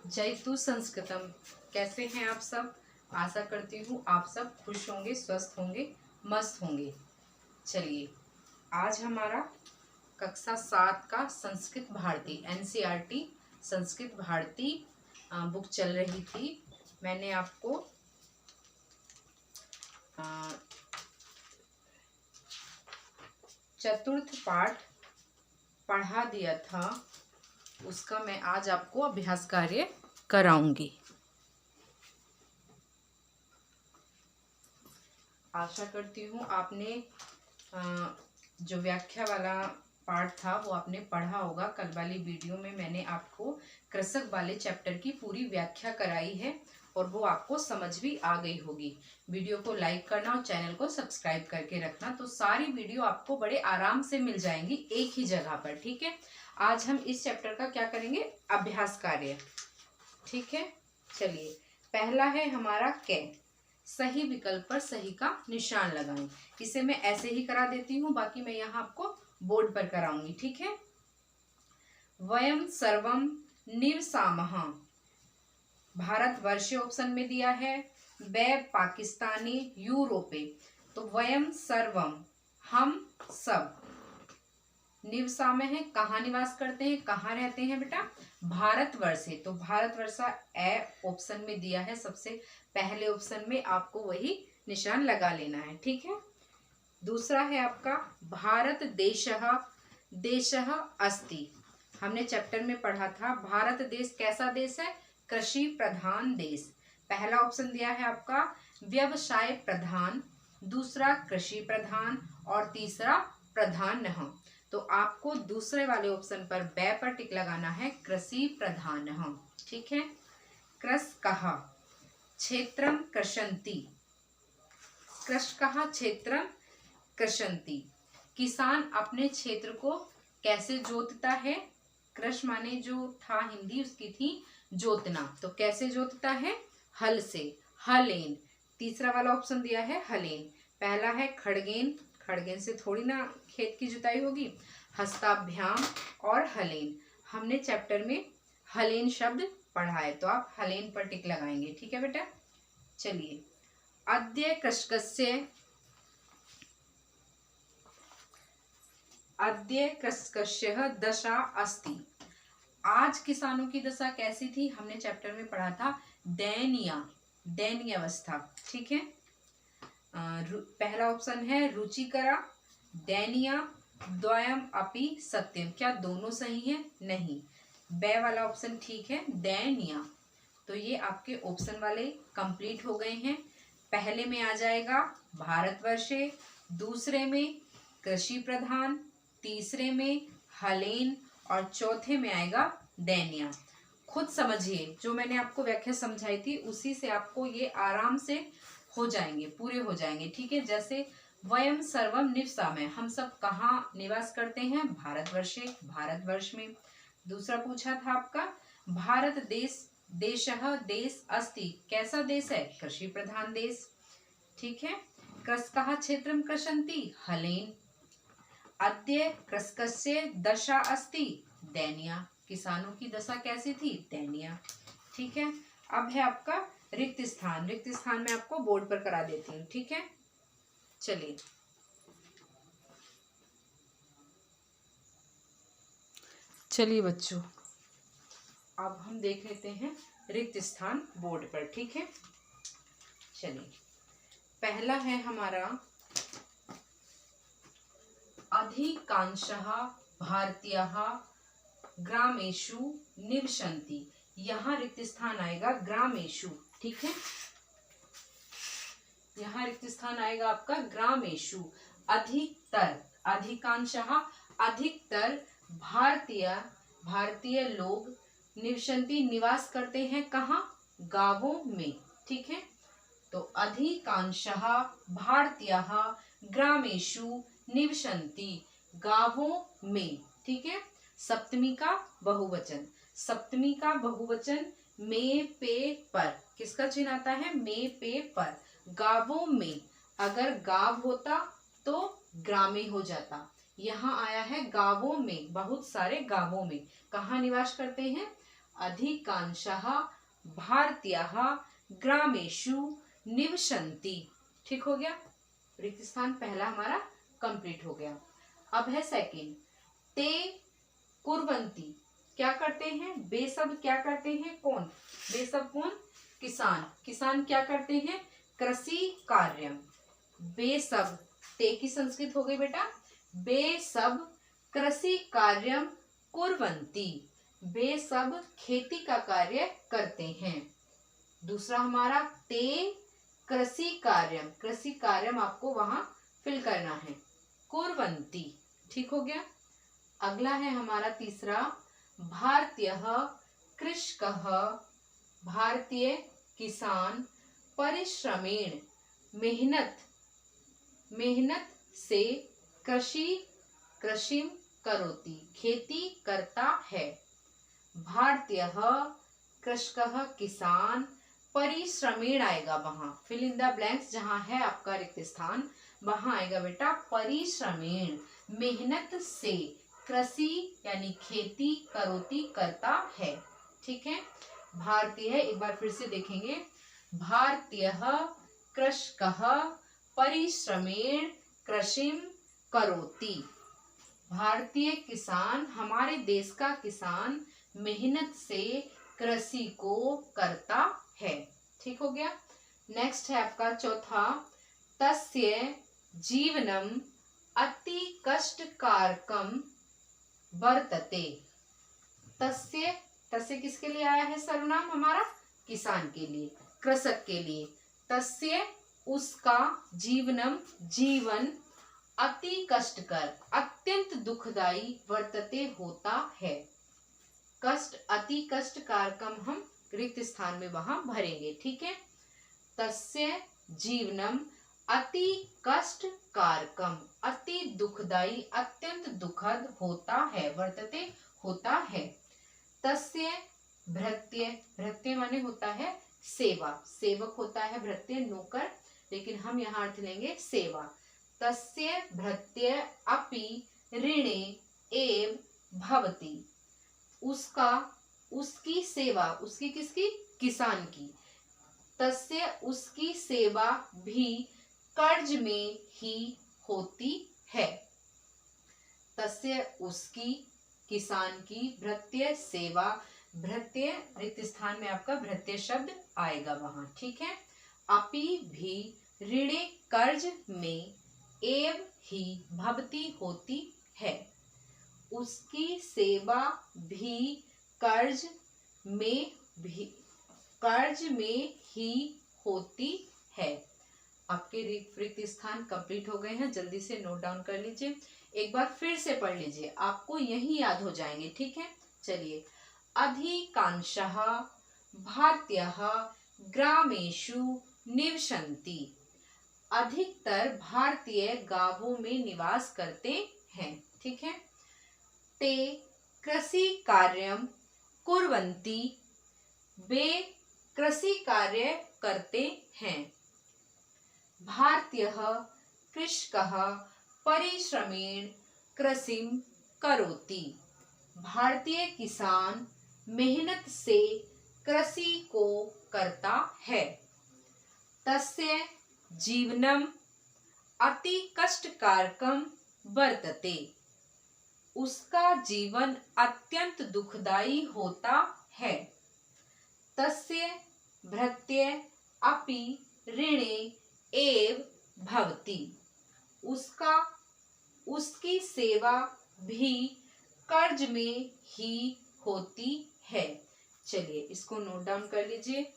जयतु संस्कृतम। कैसे हैं आप सब? आशा करती हूँ आप सब खुश होंगे, स्वस्थ होंगे, मस्त होंगे। चलिए, आज हमारा कक्षा 7 का संस्कृत भारती NCERT संस्कृत भारती बुक चल रही थी। मैंने आपको चतुर्थ पाठ पढ़ा दिया था, उसका मैं आज आपको अभ्यास कार्य कराऊंगी। आशा करती हूँ आपने जो व्याख्या वाला पार्ट था वो आपने पढ़ा होगा। कल वाली वीडियो में मैंने आपको कृषक वाले चैप्टर की पूरी व्याख्या कराई है और वो आपको समझ भी आ गई होगी। वीडियो को लाइक करना और चैनल को सब्सक्राइब करके रखना, तो सारी वीडियो आपको बड़े आराम से मिल जाएंगी एक ही जगह पर। ठीक है, आज हम इस चैप्टर का क्या करेंगे? अभ्यास कार्य। ठीक है, चलिए, पहला है हमारा कै। सही विकल्प पर सही का निशान लगाएं। इसे मैं ऐसे ही करा देती हूँ, बाकी मैं यहाँ आपको बोर्ड पर कराऊंगी। ठीक है, वयम सर्वम निवसामः, भारतवर्ष ऑप्शन में दिया है, वे पाकिस्तानी यूरोपे। तो वयम सर्वम हम सब, निवसाम है कहाँ निवास करते हैं, कहाँ रहते हैं बेटा? भारतवर्ष है। तो भारतवर्षा ए ऑप्शन में दिया है, सबसे पहले ऑप्शन में आपको वही निशान लगा लेना है। ठीक है, दूसरा है आपका भारत देशः देशः अस्ति। हमने चैप्टर में पढ़ा था भारत देश कैसा देश है? कृषि प्रधान देश। पहला ऑप्शन दिया है आपका व्यवसाय प्रधान, दूसरा कृषि प्रधान और तीसरा प्रधान। तो आपको दूसरे वाले ऑप्शन पर बै पर टिक लगाना है, कृषि प्रधान। ठीक है, कृष कहा क्षेत्रम कृषन्ति, कृष कहा क्षेत्रम कृषन्ति। किसान अपने क्षेत्र को कैसे जोतता है? कृष माने जो था हिंदी उसकी थी जोतना, तो कैसे जोतता है? हल से, हलेन। तीसरा वाला ऑप्शन दिया है हलेन। पहला है खड़गेन, खड़गेन से थोड़ी ना खेत की जुताई होगी। हस्ताभ्याम और हलेन। हमने चैप्टर में हलेन शब्द पढ़ा है, तो आप हलेन पर टिक लगाएंगे। ठीक है बेटा, चलिए, अद्य कृषकस्य अद्य कृषकस्य दशा अस्ति। आज किसानों की दशा कैसी थी? हमने चैप्टर में पढ़ा था दयनीय, दयनीय अवस्था। ठीक है, पहला ऑप्शन है रुचिकरा, दयनीय, द्वयम अपि सत्यम। क्या दोनों सही है? नहीं, बे वाला ऑप्शन ठीक है, दयनीय। तो ये आपके ऑप्शन वाले कंप्लीट हो गए हैं। पहले में आ जाएगा भारतवर्षे, दूसरे में कृषि प्रधान, तीसरे में हलेन और चौथे में आएगा दयनीय। खुद समझिए, जो मैंने आपको व्याख्या समझाई थी उसी से आपको ये आराम से हो जाएंगे, पूरे हो जाएंगे। ठीक है, जैसे वयम सर्वम निवसामः, हम सब कहाँ निवास करते हैं? भारतवर्षे, भारतवर्ष में। दूसरा पूछा था आपका भारत देश देशः देश अस्ति, कैसा देश है? कृषि प्रधान देश। ठीक है, कृषकः क्षेत्रम कृषन्ति, हलेन। अद्य कृषकस्य दशा अस्ति, दयनीय। किसानों की दशा कैसी थी? दयनीय। ठीक है, अब है आपका रिक्त स्थान। रिक्त स्थान में आपको बोर्ड पर करा देती हूँ। ठीक है, चलिए, चलिए बच्चों, अब हम देख लेते हैं रिक्त स्थान बोर्ड पर। ठीक है, चलिए, पहला है हमारा अधिकांशः भारतीयः ग्रामेषु निवसन्ति। यहाँ रिक्त स्थान आएगा ग्रामेषु। ठीक है, यहाँ रिक्त स्थान आएगा आपका ग्रामेषु। अधिकतर, अधिकांशः अधिकतर भारतीय लोग निवसन्ति निवास करते हैं कहाँ? गांवों में। ठीक है, तो अधिकांशः भारतीयः ग्रामेषु निवसन्ति, गांवों में। ठीक है, सप्तमी का बहुवचन, सप्तमी का बहुवचन में पे पर, किसका चिन्ह आता है? में पे पर, गांवों में। अगर गांव होता तो ग्रामे हो जाता, यहाँ आया है गांवों में, बहुत सारे गांवों में। कहाँ निवास करते हैं? अधिकांशः भारतीयाः ग्रामेषु निवसन्ति। ठीक हो गया, रिक्त स्थान पहला हमारा कंप्लीट हो गया। अब है सेकंड, ते कुर्वन्ति, क्या करते हैं, बे सब क्या करते हैं, कौन, बे सब कौन, किसान, किसान क्या करते हैं, कृषि कार्यम। बे सब, ते की संस्कृत हो गई बेटा, बे सब कृषि कार्यम कुर्वन्ति, बे सब खेती का कार्य करते हैं। दूसरा हमारा ते कृषि कार्यम, कृषि कार्यम आपको वहां फिल करना है, कुर्वन्ति। ठीक हो गया। अगला है हमारा तीसरा, भारतीयः कृषकः, भारतीय किसान परिश्रमेण, मेहनत, मेहनत से कृषिम करोति, खेती करता है। भारतीयः कृषकः, किसान, परिश्रमेण आएगा वहां, फिल इन द ब्लैंक्स जहां है आपका रिक्त स्थान वहां आएगा बेटा परिश्रमेण, मेहनत से, कृषि यानी खेती, करोति करता है। ठीक है, भारतीय है, एक बार फिर से देखेंगे, भारतीयः कृषकः परिश्रमेण कृषिम करोति, भारतीय किसान, हमारे देश का किसान मेहनत से कृषि को करता है। ठीक हो गया। नेक्स्ट है आपका चौथा, तस्य जीवनम अति कष्टकारकम वर्तते, तस्य, तस्य किसके लिए आया है सर्वनाम, हमारा किसान के लिए, कृषक के लिए। तस्य उसका, जीवनम जीवन, अति कष्टकर अत्यंत दुखदाई, वर्तते होता है। कष्ट, अति कष्टकारकम हम रिक्त स्थान में वहां भरेंगे। ठीक है, तस्य जीवनम अति कष्टकारकम, अति दुखदाई, अत्यंत दुखद होता है, वर्तते होता है। तस्य भृत्य, भृत्य माने होता है सेवा, सेवक होता है भृत्य, नौकर, लेकिन हम यहाँ अर्थ लेंगे सेवा। तस्य भृत्य अपि ऋणे एव भवति, उसका, उसकी सेवा, उसकी किसकी, किसान की, तस्य उसकी सेवा भी कर्ज में ही होती है। तस्य उसकी, किसान की, भृत्य सेवा, भृत्य रिक्त स्थान में आपका भृत्य शब्द आएगा वहां। ठीक है, अपि भी, ऋणे कर्ज में, एव ही भवती होती है, उसकी सेवा भी कर्ज में ही होती है। आपके रिक्त स्थान कंप्लीट हो गए हैं, जल्दी से नोट डाउन कर लीजिए, एक बार फिर से पढ़ लीजिए, आपको यही याद हो जाएंगे। ठीक है, चलिए, अधिकांशः भारतीयः ग्रामेषु निवसन्ति, अधिकतर भारतीय गांवों में निवास करते हैं। ठीक है, ते कृषि कार्यम कुर्वन्ति, वे कृषि कार्य करते हैं। भारतीयः कृषकः परिश्रमेण कृषिम करोति, भारतीय किसान मेहनत से कृषि को करता है। तस्य जीवनम अति कष्टकारकम वर्तते, उसका जीवन अत्यंत दुखदाई होता है। तस्य भृत्य अपि ऋणे एव भवति, उसका, उसकी सेवा भी कर्ज में ही होती है। चलिए, इसको नोट डाउन कर लीजिए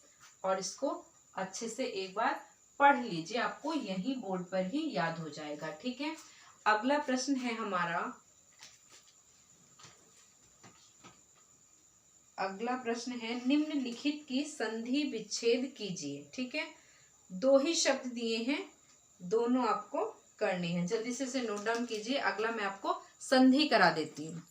और इसको अच्छे से एक बार पढ़ लीजिए, आपको यही बोर्ड पर ही याद हो जाएगा। ठीक है, अगला प्रश्न है हमारा, अगला प्रश्न है, निम्नलिखित की संधि विच्छेद कीजिए। ठीक है, दो ही शब्द दिए हैं, दोनों आपको करने हैं, जल्दी से इसे नोट डाउन कीजिए, अगला मैं आपको संधि करा देती हूँ।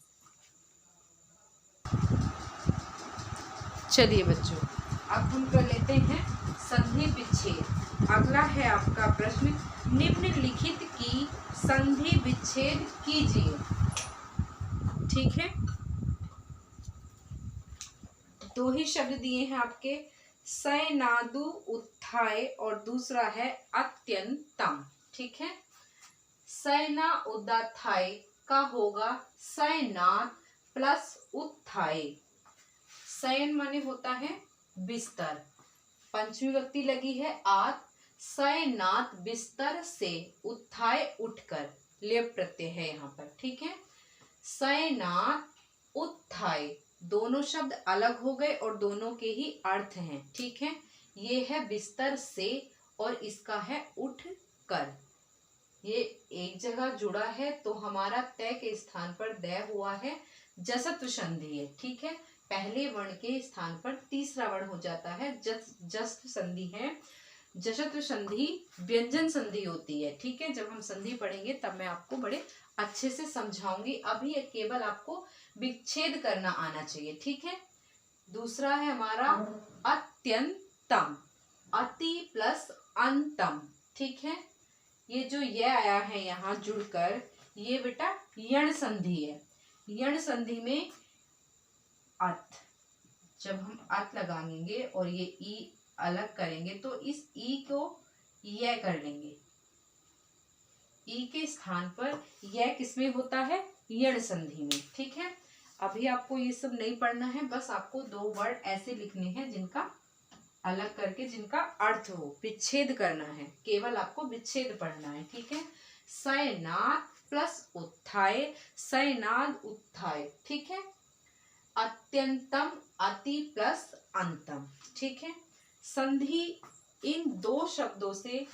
चलिए बच्चों, अब हम कर लेते हैं संधि विच्छेद। अगला है आपका प्रश्न, निम्नलिखित की संधि विच्छेद कीजिए। ठीक है, दो ही शब्द दिए हैं आपके, सैनादु उत्थाय और दूसरा है अत्यंतम। ठीक है, सैना उदात्थाय का होगा सैनाद प्लस उत्थाय। शयन माने होता है बिस्तर, पंचमी व्यक्ति लगी है आत, शयनात बिस्तर से, उत्थाय उठकर, लेप प्रत्यय है यहाँ पर। ठीक है, शयनात उत्थाय दोनों शब्द अलग हो गए और दोनों के ही अर्थ हैं। ठीक है, ये है बिस्तर से और इसका है उठ कर। ये एक जगह जुड़ा है तो हमारा तय के स्थान पर दय हुआ है, जसत्व संधि है। ठीक है, पहले वर्ण के स्थान पर तीसरा वर्ण हो जाता है, जस्व संधि है। जशत्व संधि व्यंजन संधि होती है। ठीक है, जब हम संधि पढ़ेंगे तब मैं आपको बड़े अच्छे से समझाऊंगी, अभी ये केवल आपको विच्छेद करना आना चाहिए। ठीक है, दूसरा है हमारा अत्यंतम, अति प्लस अंतम। ठीक है, ये जो ये आया है यहाँ जुड़कर, ये बेटा यण संधि है। यण संधि में अत, जब हम अत लगाएंगे और ये ई अलग करेंगे तो इस ई को यह कर लेंगे, ई के स्थान पर यह किसमें होता है, यण संधि में। ठीक है, अभी आपको ये सब नहीं पढ़ना है, बस आपको दो वर्ड ऐसे लिखने हैं जिनका अलग करके जिनका अर्थ हो, विच्छेद करना है, केवल आपको विच्छेद पढ़ना है। ठीक है, सैनाद प्लस उत्थाय, सैनाद उत्थाय। ठीक है, अत्यंतम, अति प्लस अंतम। ठीक है, संधि इन दो शब्दों से,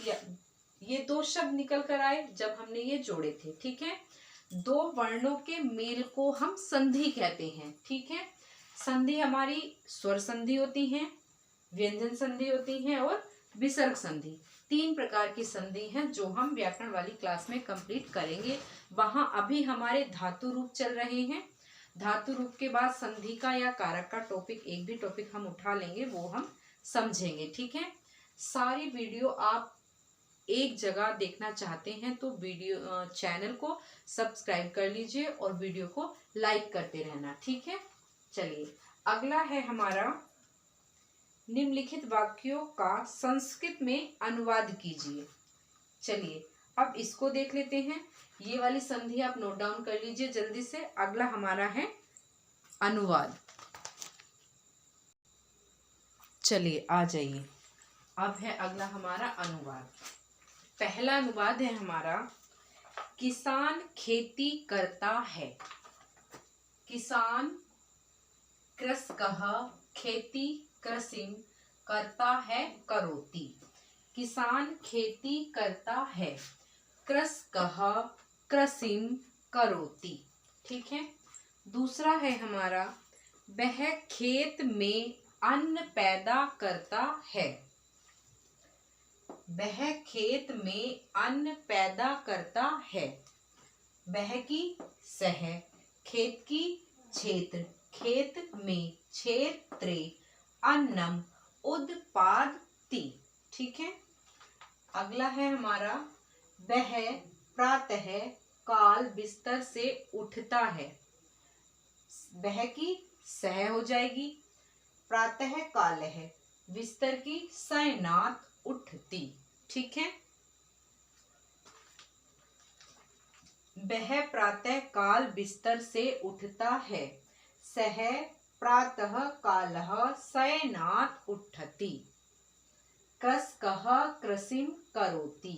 ये दो शब्द निकल कर आए जब हमने ये जोड़े थे। ठीक है, दो वर्णों के मेल को हम संधि कहते हैं। ठीक है, संधि हमारी स्वर संधि होती है, व्यंजन संधि होती है और विसर्ग संधि। तीन प्रकार की संधि हैं जो हम व्याकरण वाली क्लास में कंप्लीट करेंगे। वहां अभी हमारे धातु रूप चल रहे हैं, धातु रूप के बाद संधि का या कारक का टॉपिक, एक भी टॉपिक हम उठा लेंगे, वो हम समझेंगे। ठीक है, सारी वीडियो आप एक जगह देखना चाहते हैं तो वीडियो चैनल को सब्सक्राइब कर लीजिए और वीडियो को लाइक करते रहना। ठीक है, चलिए अगला है हमारा, निम्नलिखित वाक्यों का संस्कृत में अनुवाद कीजिए। चलिए अब इसको देख लेते हैं, ये वाली संधि आप नोट डाउन कर लीजिए जल्दी से। अगला हमारा है अनुवाद। चलिए आ जाइए, अब है अगला हमारा अनुवाद। पहला अनुवाद है हमारा, किसान खेती करता है। किसान कृषकः खेती कृषिम करता है करोति। किसान खेती करता है, कृषकः कृषिम करोति। ठीक है, दूसरा है हमारा, वह खेत में अन्न पैदा करता है। वह खेत में अन्न पैदा करता है। वह की सह, खेत की क्षेत्र, खेत में क्षेत्रे अन्नम उत्पादति। ठीक है, अगला है हमारा, वह प्रातः काल बिस्तर से उठता है। वह की सह हो जाएगी, प्रातः काल है, बिस्तर की शयनात उठती। ठीक है, वह प्रातः काल बिस्तर से उठता है, सह प्रातः कालः शयनात् उठति। कृषकः कृषिं करोति,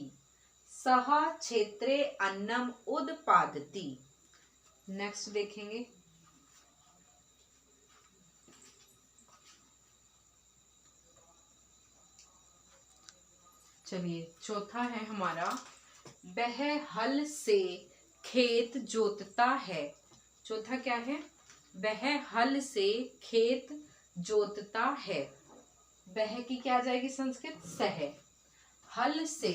सः क्षेत्रे अन्नम उत्पादति। नेक्स्ट देखेंगे, चलिए चौथा है हमारा, वह हल से खेत जोतता है। चौथा क्या है, वह हल से खेत जोतता है। वह की क्या आ जाएगी संस्कृत, सह। हल से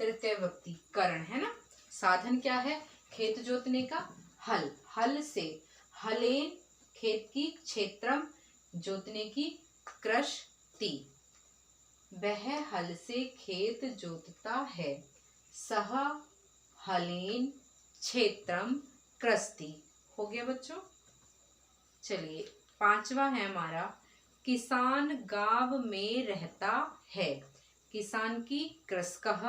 तृतीय व्यक्ति करण है ना, साधन क्या है खेत जोतने का, हल। हल से, हलेन खेत की, क्षेत्रम जोतने की, कृषति। वह हल से खेत जोतता है, सह हलेन क्षेत्रम कृषति। हो गया बच्चों। चलिए पांचवा है हमारा, किसान गांव में रहता है। किसान की कृषकः,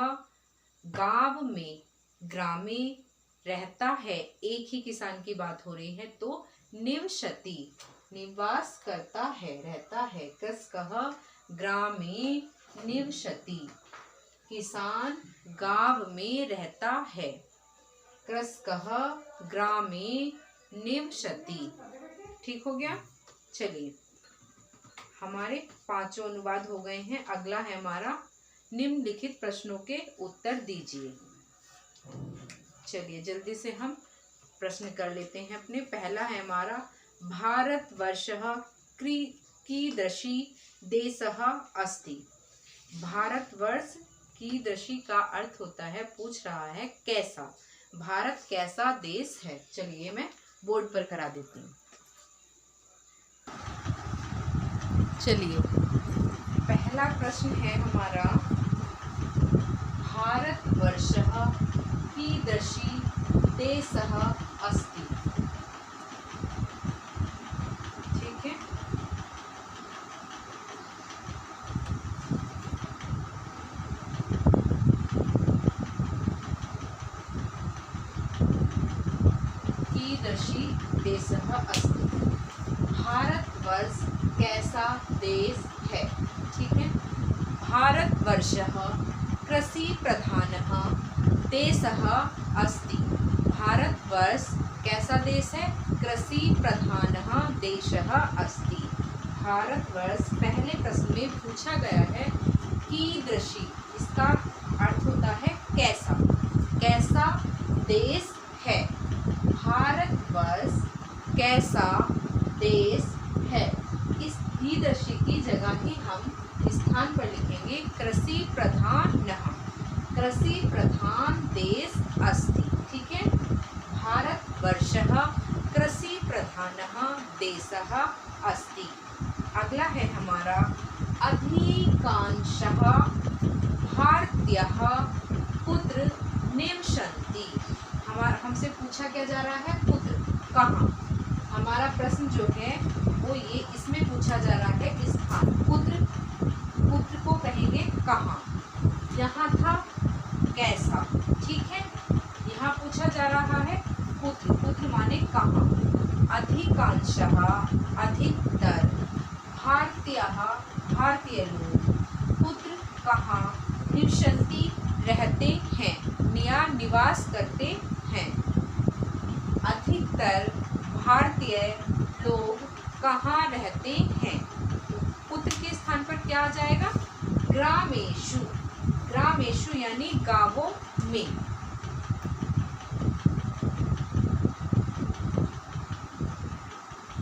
गांव में ग्रामे रहता है, एक ही किसान की बात हो रही है। तो निवसति निवास करता है, रहता है। कृषकः ग्रामे निवसति, किसान गांव में रहता है। कृषकः ग्रामे निवसति। ठीक हो गया। चलिए हमारे 5 अनुवाद हो गए हैं। अगला है हमारा निम्नलिखित प्रश्नों के उत्तर दीजिए। चलिए जल्दी से हम प्रश्न कर लेते हैं अपने। पहला है हमारा भारतवर्षः कीदृशी देशः अस्ति। भारतवर्ष कीदृशी का अर्थ होता है, पूछ रहा है कैसा, भारत कैसा देश है। चलिए मैं बोर्ड पर करा देती हूँ। चलिए पहला प्रश्न है हमारा भारतवर्षः कीदृशी देशः अस्ति। ठीक है। कीदृशी देशः अस्ति, भारतवर्ष कैसा देश है। ठीक है। भारतवर्षः कृषि प्रधानः देशः अस्ति। भारतवर्ष कैसा देश है, कृषि प्रधानः देशः अस्ति। भारतवर्ष पहले प्रश्न में पूछा गया है कीदृशी, इसका अर्थ होता है कैसा, कैसा देश है। भारतवर्ष कैसा देश है। इस कीदृशी की जगह ही हम स्थान पर लिखेंगे कृषि प्रधानः, कृषि प्रधान देश अस्ति। ठीक है। भारतवर्षः कृषि प्रधानः देशः अस्ति। अगला है हमारा अधिकांशः भारतीयः कुत्र निवसन्ति। हमसे पूछा क्या जा रहा है, कुत्र, कहाँ। हमारा प्रश्न जो है वो ये इसमें पूछा जा रहा है स्थान, कुत्र, कुत्र को कहेंगे कहाँ। यहाँ था कैसा। ठीक है। यहाँ पूछा जा रहा है कुत्र, कुत्र माने कहाँ। अधिकांशः अधिकतर, भारतीयः भारतीय लोग, कुत्र कहाँ, निवसन्ति रहते हैं या निवास करते हैं। अधिकतर भारतीय लोग कहाँ रहते हैं। कुत्र के स्थान पर क्या आ जाएगा, ग्रामेषु, ग्रामेषु यानी गांवों में।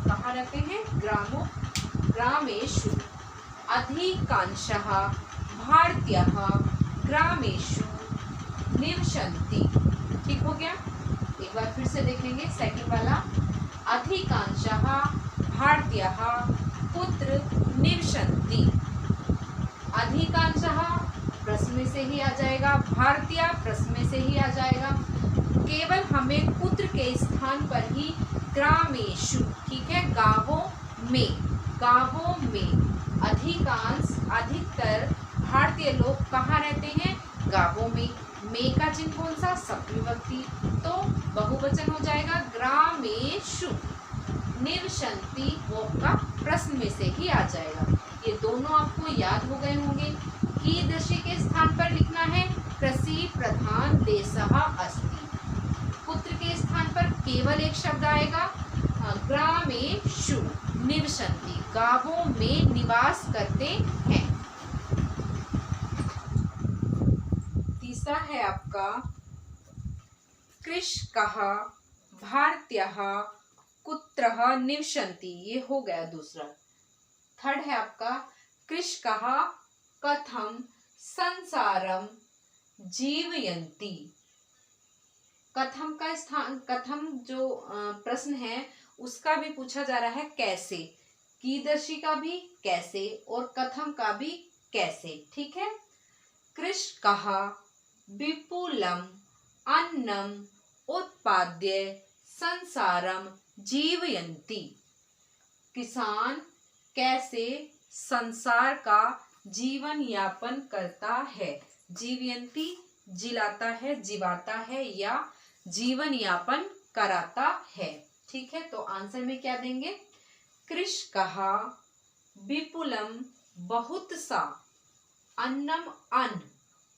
कहाँ रहते हैं, ग्रामेषु। अधिकांशः भारतीयः ग्रामेषु निवसन्ति। ठीक हो गया। एक बार फिर से देखेंगे सेकंड वाला, अधिकांशः भारतीयः कुत्र निवसन्ति। अधिकांशः प्रश्न में से ही आ जाएगा, भारतीय प्रश्न में से ही आ जाएगा। केवल हमें कुत्र के स्थान पर ही ग्रामेषु, ठीक है, गांवों में, गांवों में। अधिकांश अधिकतर भारतीय लोग कहाँ रहते हैं, गांवों में। में का चिन्ह कौन सा, सप्तविभक्ति, तो बहुवचन हो जाएगा ग्रामेषु। निवसन्ति वो का प्रश्न में से ही आ जाएगा। ये दोनों आपको याद हो गए होंगे। कीदृशी के स्थान पर लिखना है कृषि प्रधान देशः अस्ति। पुत्र के स्थान पर केवल एक शब्द आएगा ग्रामेषु निवसन्ति, गांवों में निवास करते हैं। तीसरा है आपका कृषकः भारतीयः कुत्रः निवसन्ति। ये हो गया दूसरा। थर्ड है आपका कृषकः कथं संसारं जीवयन्ति। कथम का स्थान, कथम जो प्रश्न है उसका भी पूछा जा रहा है कैसे। कीदर्शी का भी कैसे और कथम का भी कैसे। ठीक है। कृषकः विपुलम अन्नम उत्पाद्य संसारम जीवयन्ति। किसान कैसे संसार का जीवन यापन करता है। जीवयंती जिलाता है, जिवाता है या जीवन यापन कराता है। ठीक है, तो आंसर में क्या देंगे? कृष कहा विपुलम बहुत सा अन्नम अन्न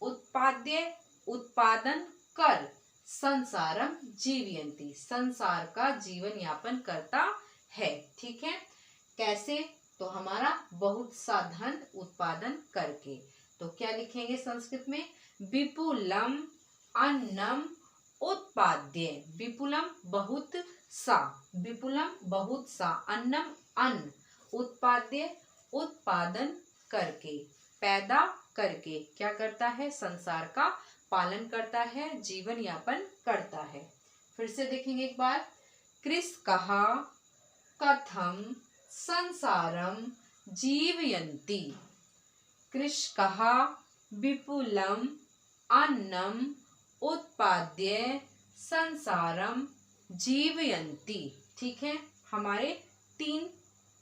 उत्पाद्य उत्पादन कर संसारम जीवयंती, संसार का जीवन यापन करता है। ठीक है, कैसे? तो हमारा बहुत सा धन उत्पादन करके। तो क्या लिखेंगे संस्कृत में? विपुलम अन्नम उत्पाद्य, विपुलम बहुत सा, विपुलम बहुत सा, अन्नम अन्न, उत्पाद्य उत्पादन करके, पैदा करके क्या करता है? संसार का पालन करता है, जीवन यापन करता है। फिर से देखेंगे एक बार। कृष कहा कथम संसारम जीवयन्ति। कृष कहा विपुलम अन्नम उत्पाद्य संसारम जीवयन्ति। ठीक है, हमारे 3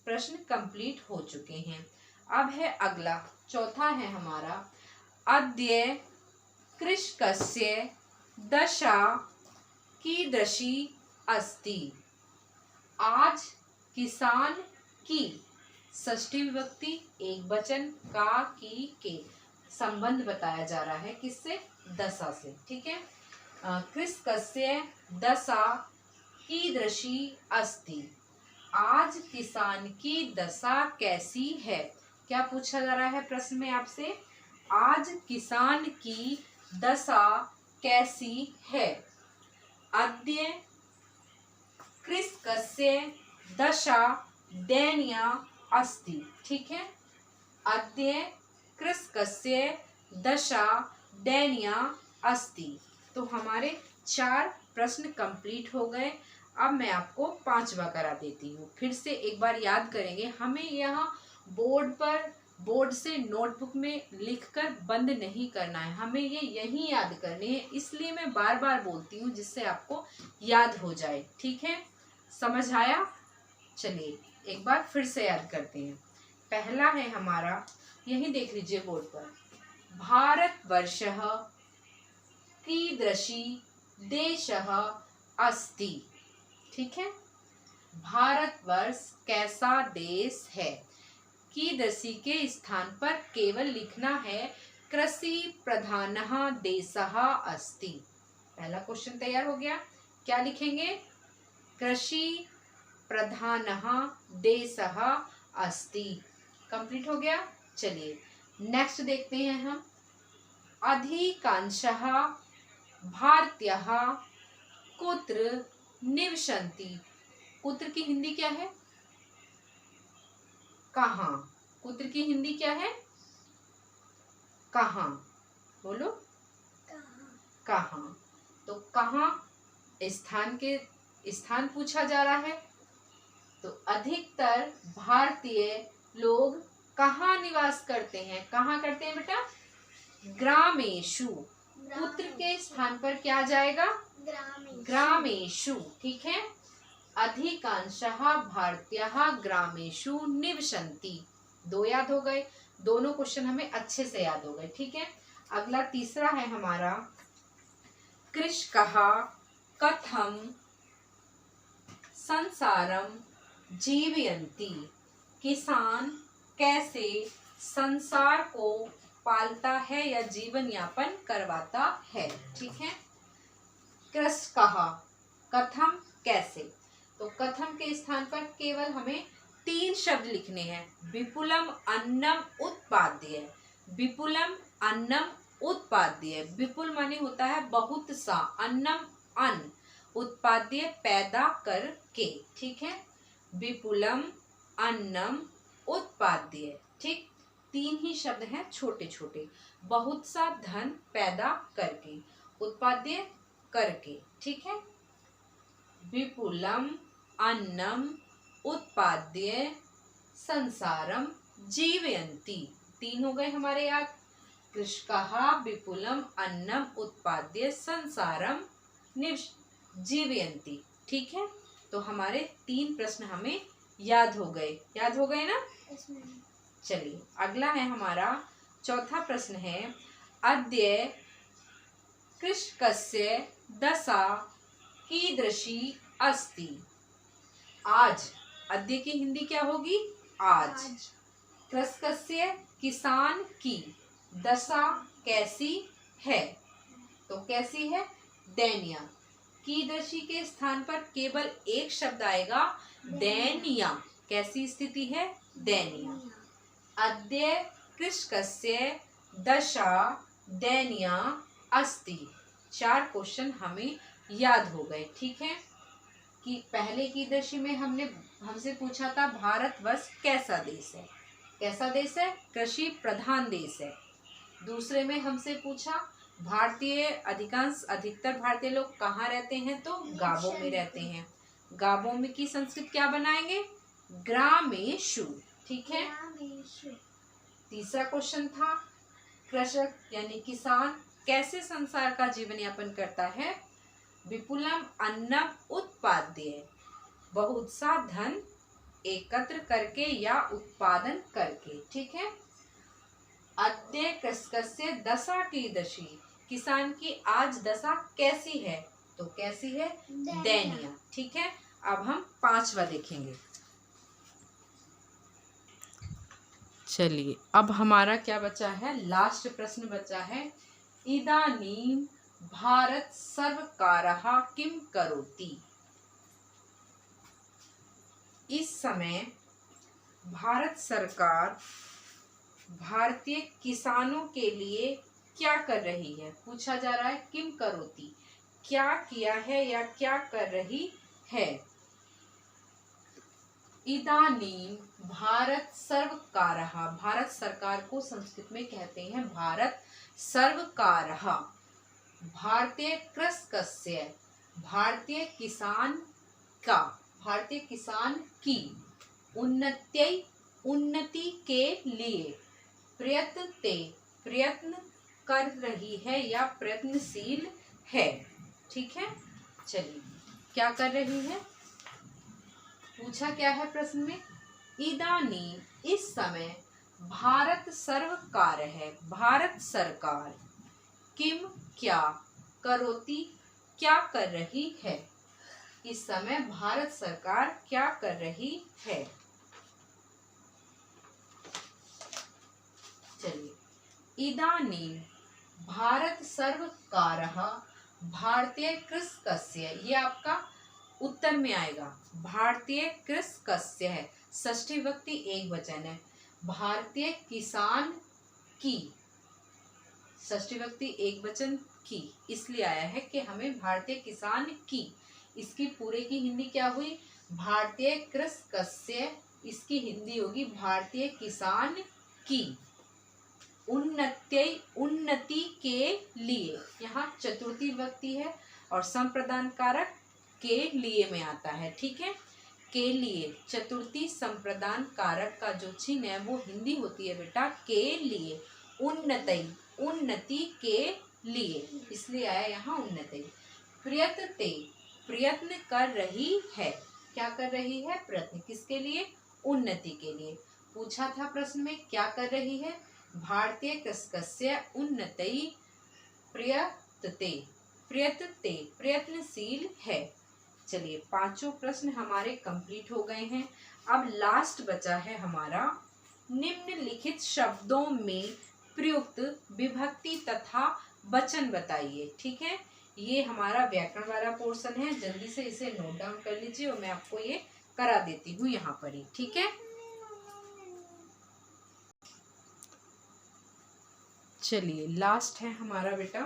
प्रश्न कंप्लीट हो चुके हैं। अब है अगला, चौथा है हमारा, अद्य कृषकस्य दशा कीदृशी अस्ति। आज किसान की, षष्ठी विभक्ति एक वचन, का, की, के, संबंध बताया जा रहा है किससे? दशा से। ठीक है, कृषकस्य दशा कीदृशी अस्ति। आज किसान की दशा कैसी है। क्या पूछा जा रहा है प्रश्न में आपसे? आज किसान की दशा कैसी है। अद्य कृषकस्य दशा दयनीया अस्ति। ठीक है, अद्य कृषकस्य दशा दयनीया अस्ति। तो हमारे 4 प्रश्न कंप्लीट हो गए। अब मैं आपको 5वां करा देती हूँ। फिर से एक बार याद करेंगे। हमें यहाँ बोर्ड से नोटबुक में लिखकर बंद नहीं करना है, हमें ये यहीं याद करने है। इसलिए मैं बार बार बोलती हूँ जिससे आपको याद हो जाए। ठीक है, समझ आया? चलिए एक बार फिर से याद करते हैं। पहला है हमारा, यही देख लीजिए बोर्ड पर, भारतवर्षः कीदृशी देशः अस्ति। ठीक है, भारतवर्ष कैसा देश है। कीदृशी के स्थान पर केवल लिखना है कृषि प्रधानः देशः अस्ति। पहला क्वेश्चन तैयार हो गया। क्या लिखेंगे? कृषि प्रधानः देशः अस्ति। कंप्लीट हो गया। चलिए नेक्स्ट देखते हैं हम। अधिकांशः भारतीयः कुत्र निवसन्ति। कुत्र की हिंदी क्या है? कहाँ। कुत्र की हिंदी क्या है? कहाँ। बोलो कहाँ। तो कहाँ स्थान पूछा जा रहा है। तो अधिकतर भारतीय लोग कहाँ निवास करते हैं? कहाँ करते हैं बेटा? ग्रामेषु। पुत्र के स्थान पर क्या जाएगा? ग्रामेषु। ठीक है, अधिकांशः भारतीयः ग्रामेषु निवसन्ति। 2 याद हो गए। दोनों क्वेश्चन हमें अच्छे से याद हो गए। ठीक है, अगला तीसरा है हमारा, कृषकः कथम संसारम जीवयन्ति। किसान कैसे संसार को पालता है या जीवन यापन करवाता है। ठीक है, कृषकः कथम कैसे। तो कथम के स्थान पर केवल हमें 3 शब्द लिखने हैं। विपुलम अन्नम उत्पाद्य। विपुलम अन्नम उत्पाद्य। विपुल माने होता है बहुत सा, अन्नम अन्न, उत्पाद्य पैदा करके। ठीक है, विपुलम अन्नम उत्पाद्य। ठीक, 3 ही शब्द हैं छोटे छोटे। बहुत सा धन पैदा करके, उत्पाद्य करके। ठीक है, विपुलम अन्नम उत्पाद्य संसारम जीवयन्ति। 3 हो गए हमारे याद। कृषकः विपुलम अन्नम उत्पाद्य संसारम जीवयन्ति। ठीक है, तो हमारे 3 प्रश्न हमें याद हो गए ना। चलिए अगला है हमारा चौथा प्रश्न है, अद्य कृषकस्य दशा कीदृशी अस्ति। आज, अद्य की हिंदी क्या होगी, आज। कृषकस्य किसान की, दशा कैसी है, तो कैसी है, दयनीय। कीदृशी के स्थान पर केवल एक शब्द आएगा, दयनीय। कैसी स्थिति है, दयनीय। अद्य कृषकस्य दशा दयनीय अस्ति। 4 क्वेश्चन हमें याद हो गए। ठीक है, कि पहले की दशा में हमसे पूछा था भारतवर्ष कैसा देश है, कैसा देश है, कृषि प्रधान देश है। दूसरे में हमसे पूछा अधिकतर भारतीय लोग कहाँ रहते हैं, तो गांवों में रहते हैं। गांवों में की संस्कृत क्या बनाएंगे, ग्रामेषु। ठीक है। तीसरा क्वेश्चन था कृषक यानी किसान कैसे संसार का जीवन यापन करता है, विपुलम अन्नम उत्पाद्य, बहुत सा धन एकत्र करके या उत्पादन करके। ठीक है। अद्य कृषकस्य दशा कीदृशी, किसान की आज दशा कैसी है, तो कैसी है, दयनीय। ठीक है। अब हम 5वां देखेंगे। चलिए अब हमारा क्या बचा है, लास्ट प्रश्न बचा है, इदानीं भारत सर्वकारः किं करोति। इस समय भारत सरकार भारतीय किसानों के लिए क्या कर रही है, पूछा जा रहा है किम करोति, क्या किया है या क्या कर रही है। इदानीं भारत सर्वकारः, भारत सरकार को संस्कृत में कहते हैं भारत सर्वकारः, भारतीय कृषकस्य, भारतीय किसान का, भारतीय किसान की, उन्नति के लिए प्रयत्न कर रही है या प्रयत्नशील है। ठीक है। चलिए क्या कर रही है, पूछा क्या है प्रश्न में, इदानीं इस समय भारत सर्वकार है, भारत सरकार, किम क्या, करोति क्या कर रही है। इस समय भारत सरकार क्या कर रही है। चलिए इदानीं भारत सर्वकारः भारतीय कृषकस्य, ये आपका उत्तर में आएगा, भारतीय कृषकस्य है, षष्ठी विभक्ति एक वचन है, भारतीय किसान की, षष्ठी विभक्ति एक वचन की, इसलिए आया है कि हमें भारतीय किसान की, इसकी पूरे की हिंदी क्या हुई, भारतीय कृषकस्य, इसकी हिंदी होगी भारतीय किसान की, उन्नति के लिए, यहाँ चतुर्थी विभक्ति है और संप्रदान कारक के लिए में आता है। ठीक है। के लिए, चतुर्थी संप्रदान कारक का जो चिन्ह है वो हिंदी होती है बेटा के लिए, उन्नति के लिए, इसलिए आया यहाँ उन्नति। प्रयत्न कर रही है, क्या कर रही है, प्रयत्न किसके लिए, उन्नति के लिए। पूछा था प्रश्न में क्या कर रही है, भारतीय कृषकस्य उन्नति प्रयत्नशील है। चलिए 5 प्रश्न हमारे कंप्लीट हो गए हैं। अब लास्ट बचा है हमारा, निम्नलिखित शब्दों में प्रयुक्त विभक्ति तथा वचन बताइए। ठीक है, ये हमारा व्याकरण वाला पोर्शन है, जल्दी से इसे नोट डाउन कर लीजिए और मैं आपको ये करा देती हूँ यहाँ पर ही। ठीक है। चलिए लास्ट है हमारा बेटा,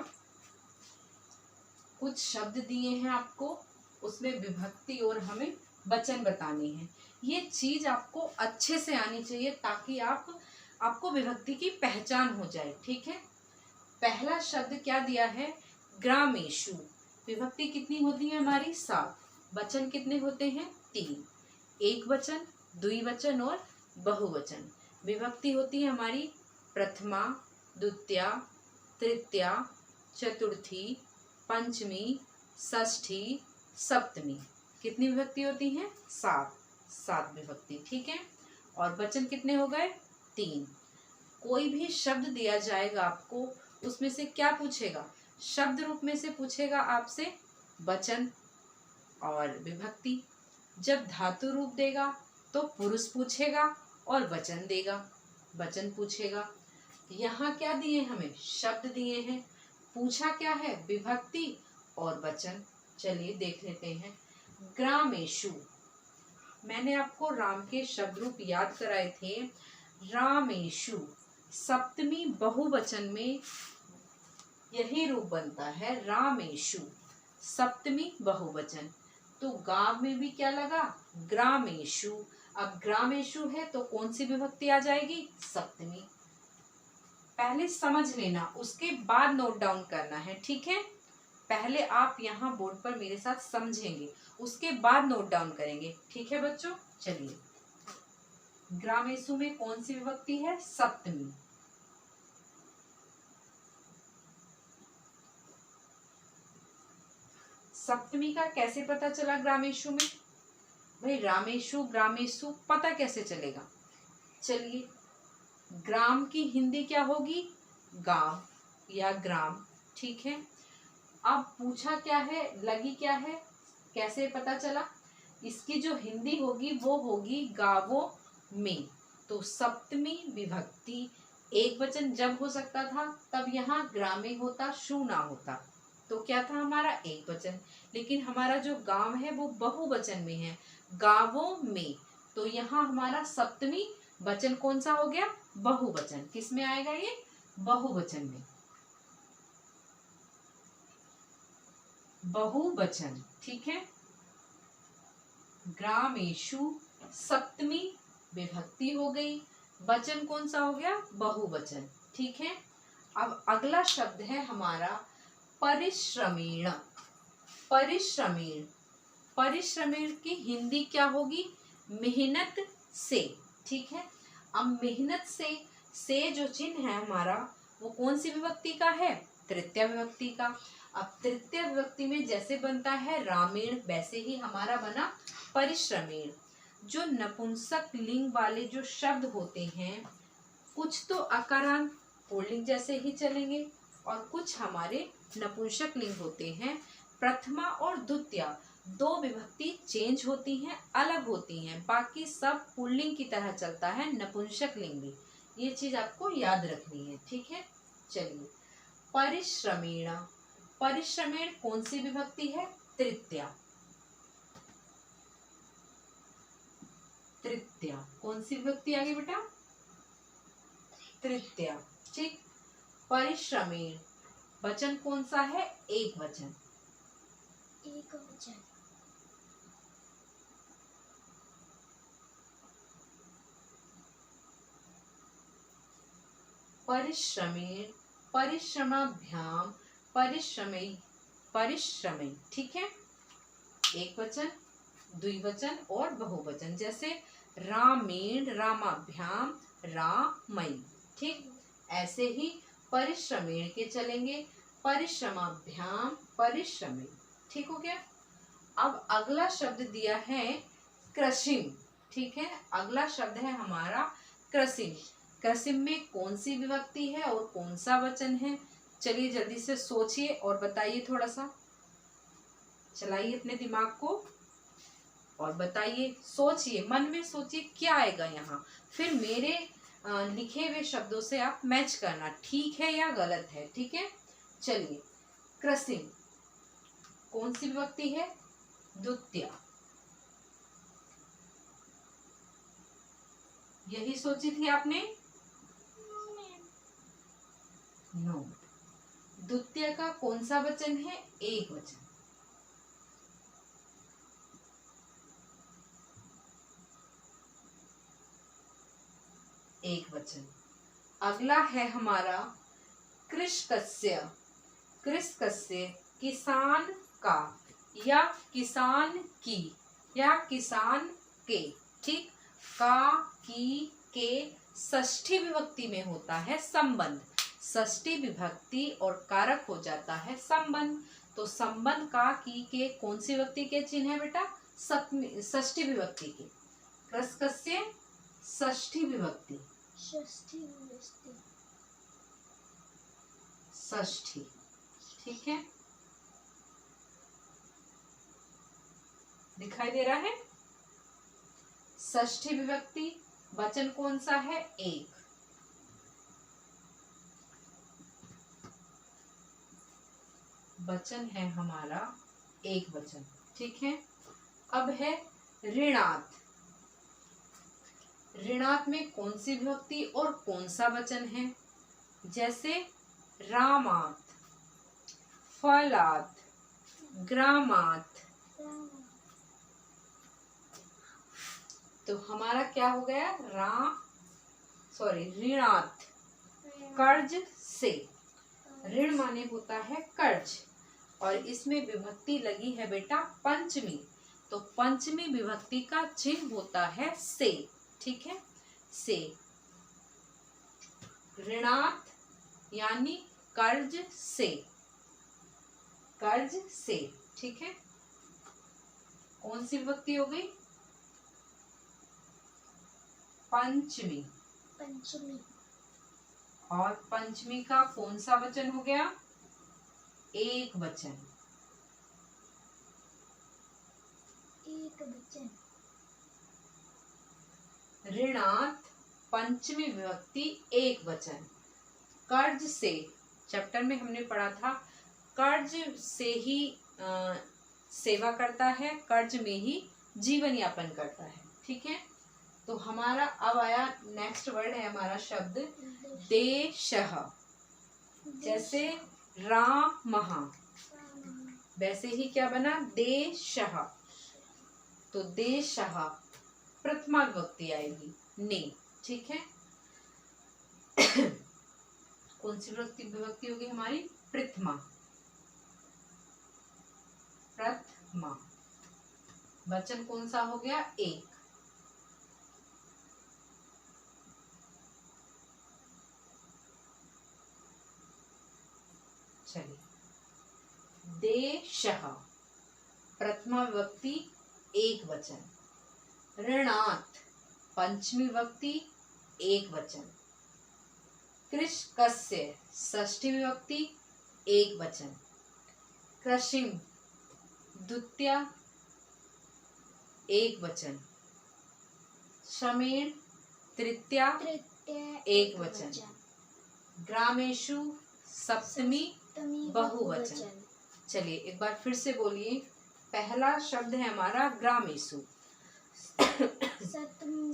कुछ शब्द दिए हैं आपको, उसमें विभक्ति और हमें वचन बताने हैं। ये चीज आपको अच्छे से आनी चाहिए ताकि आपको विभक्ति की पहचान हो जाए। ठीक है। पहला शब्द क्या दिया है, ग्रामेषु। विभक्ति कितनी होती है हमारी, 7। वचन कितने होते हैं, 3, एक वचन, द्विवचन और बहुवचन। विभक्ति होती है हमारी प्रथमा, द्वितीया, तृतीया, चतुर्थी, पंचमी, षष्ठी, सप्तमी। कितनी विभक्ति होती हैं, 7। 7 विभक्ति, ठीक है। और वचन कितने हो गए? 3। कोई भी शब्द दिया जाएगा आपको, उसमें से क्या पूछेगा? शब्द रूप में से पूछेगा आपसे वचन और विभक्ति। जब धातु रूप देगा तो पुरुष पूछेगा और वचन देगा, वचन पूछेगा। यहाँ क्या दिए? हमें शब्द दिए हैं। पूछा क्या है? विभक्ति और वचन। चलिए देख लेते हैं। ग्रामेषु, मैंने आपको राम के शब्द रूप याद कराए थे। रामेषु सप्तमी बहुवचन में यही रूप बनता है, रामेषु सप्तमी बहुवचन। तो गांव में भी क्या लगा? ग्रामेषु। अब ग्रामेषु है तो कौन सी विभक्ति आ जाएगी? सप्तमी। पहले समझ लेना, उसके बाद नोट डाउन करना है, ठीक है। पहले आप यहाँ बोर्ड पर मेरे साथ समझेंगे, उसके बाद नोट डाउन करेंगे, ठीक है बच्चों। चलिए, ग्रामेषु में कौन सी विभक्ति है? सप्तमी। सप्तमी का कैसे पता चला ग्रामेषु में? भाई रामेषु ग्रामेषु पता कैसे चलेगा? चलिए, ग्राम की हिंदी क्या होगी? गांव या ग्राम, ठीक है। अब पूछा क्या है? लगी क्या है? कैसे पता चला? इसकी जो हिंदी होगी वो होगी गावों में। तो सप्तमी विभक्ति एक वचन जब हो सकता था तब यहाँ ग्रामे होता, शु ना होता, तो क्या था हमारा? एक वचन। लेकिन हमारा जो गांव है वो बहुवचन में है, गावों में। तो यहाँ हमारा सप्तमी वचन कौन सा हो गया? बहुवचन। किस में आएगा ये? बहुवचन में, बहुवचन, ठीक है। ग्रामेषु सप्तमी विभक्ति हो गई, वचन कौन सा हो गया? बहुवचन, ठीक है। अब अगला शब्द है हमारा परिश्रमेण। परिश्रमेण, परिश्रमेण की हिंदी क्या होगी? मेहनत से, ठीक है। अब मेहनत से जो चिन्ह है हमारा वो कौन सी विभक्ति का है? तृतीय विभक्ति का। अब तृतीय विभक्ति में जैसे बनता है रामेण, वैसे ही हमारा बना परिश्रमेण। जो नपुंसक लिंग वाले जो शब्द होते हैं, कुछ तो अकारांत पुल्लिंग जैसे ही चलेंगे और कुछ हमारे नपुंसक लिंग होते हैं। प्रथमा और द्वितीया दो विभक्ति चेंज होती हैं, अलग होती हैं, बाकी सब पुल्लिंग की तरह चलता है, नपुंसक लिंग भी। ये चीज आपको याद रखनी है, ठीक है। चलिए, परिश्रमेण, परिश्रमेण कौन सी विभक्ति है? तृतीया। तृतीया कौन सी विभक्ति आ गई बेटा? तृतीया, ठीक। परिश्रमेण वचन कौन सा है? एक वचन। एक वचन। परिश्रमेण, परिश्रमाभ्याम, परिश्रमै, परिश्रमै, ठीक है। एक वचन, द्विवचन और बहुवचन। जैसे रामेण, रामाभ्याम, रामई, ठीक। ऐसे ही परिश्रमेण के चलेंगे, परिश्रमाभ्याम, परिश्रमै, ठीक हो गया। अब अगला शब्द दिया है कृषिम, ठीक है। अगला शब्द है हमारा कृषिम। कृषिम में कौन सी विभक्ति है और कौन सा वचन है? चलिए जल्दी से सोचिए और बताइए, थोड़ा सा चलाइए अपने दिमाग को और बताइए, सोचिए, मन में सोचिए क्या आएगा यहाँ। फिर मेरे लिखे हुए शब्दों से आप मैच करना, ठीक है या गलत है, ठीक है। चलिए, कृषिम कौन सी विभक्ति है? द्वितीया। यही सोची थी आपने? नो। द्वितीय का कौन सा वचन है? एक वचन। एक वचन। अगला है हमारा कृषकस्य। कृषकस्य किसान का या किसान की या किसान के, ठीक। का, की, के षष्ठी विभक्ति में होता है संबंध। षष्ठी विभक्ति और कारक हो जाता है संबंध। तो संबंध का, की, के कौन सी विभक्ति के चिन्ह है बेटा? षष्ठी विभक्ति के। कृस्कस्य षष्ठी विभक्ति, षष्ठी विभक्ति, षष्ठी। ठीक है, दिखाई दे रहा है। षष्ठी विभक्ति, वचन कौन सा है? एक। वचन है हमारा एक वचन। ठीक है, अब है ऋणात। ऋणात में कौन सी विभक्ति और कौन सा वचन है? जैसे रामात, फलात, ग्रामात। तो हमारा क्या हो गया? ऋणात, कर्ज से। ऋण माने होता है कर्ज, और इसमें विभक्ति लगी है बेटा पंचमी। तो पंचमी विभक्ति का चिन्ह होता है से। ठीक है, से। ऋणात यानी कर्ज से, कर्ज से। ठीक है, कौन सी विभक्ति हो गई? पंचमी। पंचमी। और पंचमी का कौन सा वचन हो गया? एक वचन। एक वचन। ऋणात पंचमी विभक्ति एक वचन। कर्ज से, चैप्टर में हमने पढ़ा था, कर्ज से ही सेवा करता है, कर्ज में ही जीवन यापन करता है। ठीक है, तो हमारा अब आया नेक्स्ट वर्ड है हमारा शब्द देशः। जैसे रामः, वैसे ही क्या बना? देशः। तो देशः प्रथमा विभक्ति आएगी ने। ठीक है, कौन सी विभक्ति होगी हमारी? प्रथमा। प्रथमा। वचन कौन सा हो गया? एक। चलिए, देशः प्रथमा विभक्ति एक वचन। ऋणात पंचमी विभक्ति एक वचन। कृषकस्य षष्ठी विभक्ति एक वचन। कृषिं द्वितीया एक वचन। श्रमेण तृतीया एक वचन। ग्रामेषु सप्तमी बहुवचन। चलिए एक बार फिर से बोलिए। पहला शब्द है हमारा ग्रामेषु,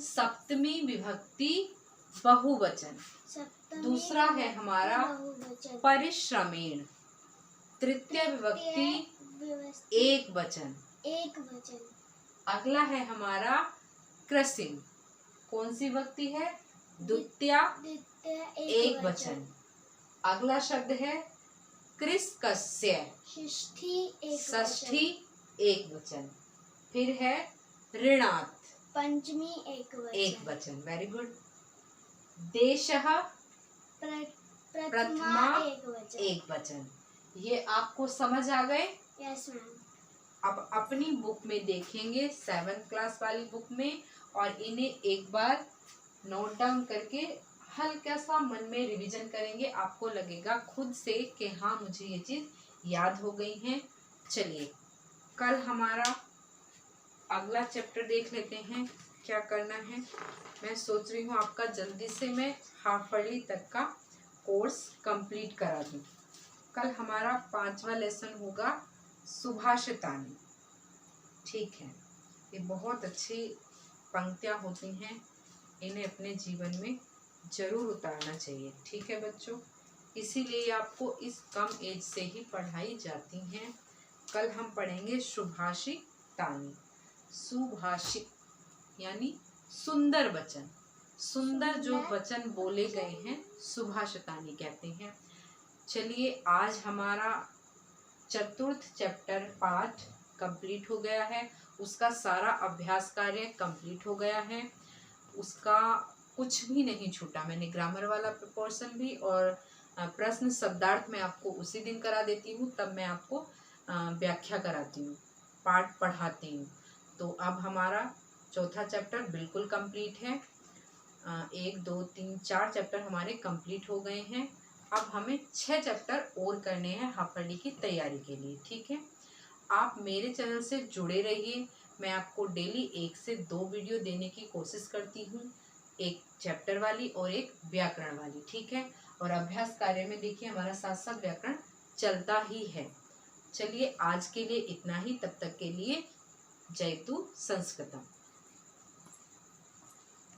सप्तमी विभक्ति बहुवचन। दूसरा है हमारा परिश्रमेण, तृतीय विभक्ति एक वचन। एक वचन। अगला है हमारा कृषिं, कौन सी विभक्ति है? द्वितीया एक वचन। अगला शब्द है कृषकस्य, षष्ठी एक वचन। फिर है ऋणात, पंचमी एक वचन। Very good. देशः प्रथमा एक वचन। ये आपको समझ आ गए? Yes ma'am. अब अपनी बुक में देखेंगे, 7th क्लास वाली बुक में, और इन्हें एक बार नोट डाउन करके हल्का सा मन में रिवीजन करेंगे। आपको लगेगा खुद से कि हाँ मुझे ये चीज़ याद हो गई है। चलिए कल हमारा अगला चैप्टर देख लेते हैं क्या करना है। मैं सोच रही हूँ आपका जल्दी से मैं हाफ अर्ली तक का कोर्स कंप्लीट करा दूँ। कल हमारा 5वां लेसन होगा सुभाषितानि। ठीक है, ये बहुत अच्छी पंक्तियाँ होती हैं, इन्हें अपने जीवन में जरूर उतारना चाहिए। ठीक है बच्चों, इसीलिए आपको इस कम एज से ही पढ़ाई जाती हैं। कल हम पढ़ेंगे सुभाषितानि। सुभाषित यानी सुंदर वचन, सुंदर जो वचन बोले गए हैं सुभाषितानि कहते हैं। चलिए आज हमारा 4th चैप्टर पाठ कंप्लीट हो गया है, उसका सारा अभ्यास कार्य कंप्लीट हो गया है, उसका कुछ भी नहीं छूटा। मैंने ग्रामर वाला पोर्शन भी और प्रश्न शब्दार्थ में आपको उसी दिन करा देती हूँ, तब मैं आपको व्याख्या कराती हूँ, पाठ पढ़ाती हूँ। तो अब हमारा चौथा चैप्टर बिल्कुल कंप्लीट है। 1 2 3 4 चैप्टर हमारे कंप्लीट हो गए हैं। अब हमें 6 चैप्टर और करने हैं हाफ ईयरली की तैयारी के लिए। ठीक है, आप मेरे चैनल से जुड़े रहिए। मैं आपको डेली 1 से 2 वीडियो देने की कोशिश करती हूँ, एक चैप्टर वाली और एक व्याकरण वाली। ठीक है, और अभ्यास कार्य में देखिए हमारा साथ साथ व्याकरण चलता ही है। चलिए आज के लिए इतना ही, तब तक के लिए जयतु संस्कृतम।